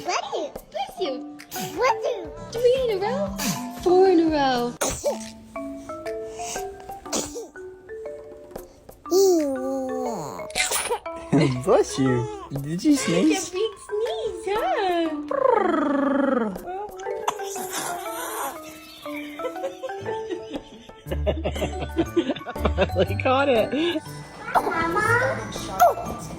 Bless you. 3 in a row? 4 in a row. Bless you. Did you sneeze? Big sneeze, huh? He caught it. Mama.